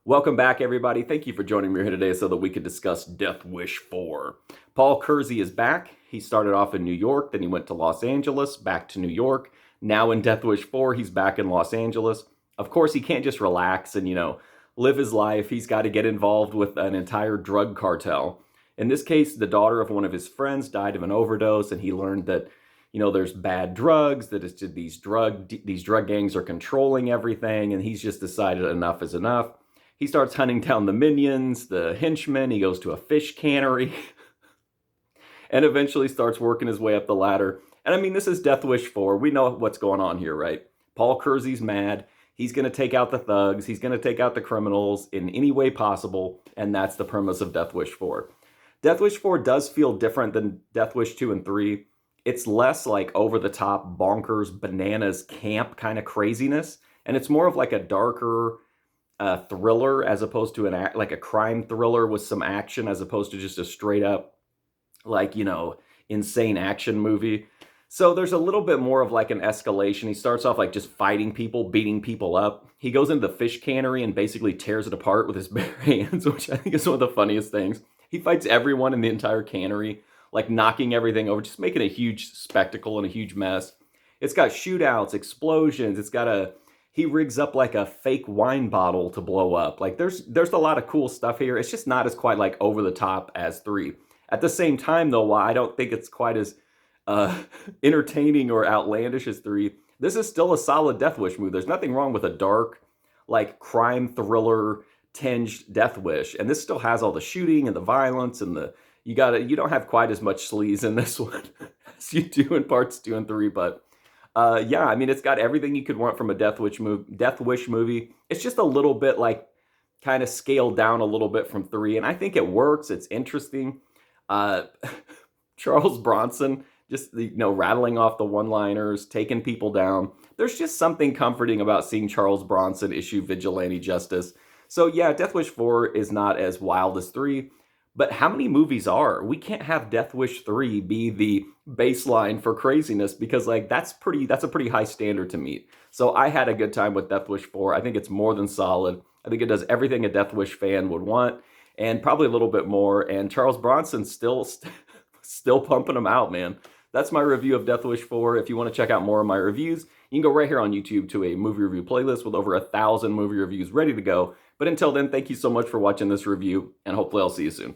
Welcome back, everybody. Thank you for joining me here today so that we could discuss Death Wish 4. Paul Kersey is back. He started off in New York, then he went to Los Angeles, back to New York. Now in Death Wish 4, he's back in Los Angeles. Of course, he can't just relax and, live his life. He's got to get involved with an entire drug cartel. In this case, the daughter of one of his friends died of an overdose, and he learned that, there's bad drugs, that these drug gangs are controlling everything, and he's just decided enough is enough. He starts hunting down the minions, the henchmen. He goes to a fish cannery and eventually starts working his way up the ladder. And I mean, this is Death Wish 4. We know what's going on here, right? Paul Kersey's mad. He's going to take out the thugs. He's going to take out the criminals in any way possible. And that's the premise of Death Wish 4. Death Wish 4 does feel different than Death Wish 2 and 3. It's less like over-the-top, bonkers, bananas, camp kind of craziness. And it's more of like a darker thriller as opposed to like a crime thriller with some action as opposed to just a straight up insane action movie. So there's a little bit more of like an escalation. He starts off like just fighting people, beating people up. He goes into the fish cannery and basically tears it apart with his bare hands, which I think is one of the funniest things. He fights everyone in the entire cannery, like knocking everything over, just making a huge spectacle and a huge mess. It's got shootouts, explosions. He rigs up like a fake wine bottle to blow up. Like there's a lot of cool stuff here. It's just not as quite like over the top as 3. At the same time, though, while I don't think it's quite as entertaining or outlandish as 3, this is still a solid Death Wish movie. There's nothing wrong with a dark, like crime thriller tinged Death Wish, and this still has all the shooting and the violence and you don't have quite as much sleaze in this one as you do in parts 2 and 3, but. Yeah, I mean, it's got everything you could want from a Death Wish movie. It's just a little bit like kind of scaled down a little bit from 3, and I think it works. It's interesting. Uh, Charles Bronson, just rattling off the one-liners, taking people down. There's just something comforting about seeing Charles Bronson issue vigilante justice. So yeah, Death Wish 4 is not as wild as 3. But how many movies are? We can't have Death Wish 3 be the baseline for craziness because that's a pretty high standard to meet. So I had a good time with Death Wish 4. I think it's more than solid. I think it does everything a Death Wish fan would want and probably a little bit more. And Charles Bronson's still pumping them out, man. That's my review of Death Wish 4. If you want to check out more of my reviews, you can go right here on YouTube to a movie review playlist with over 1,000 movie reviews ready to go. But until then, thank you so much for watching this review, and hopefully I'll see you soon.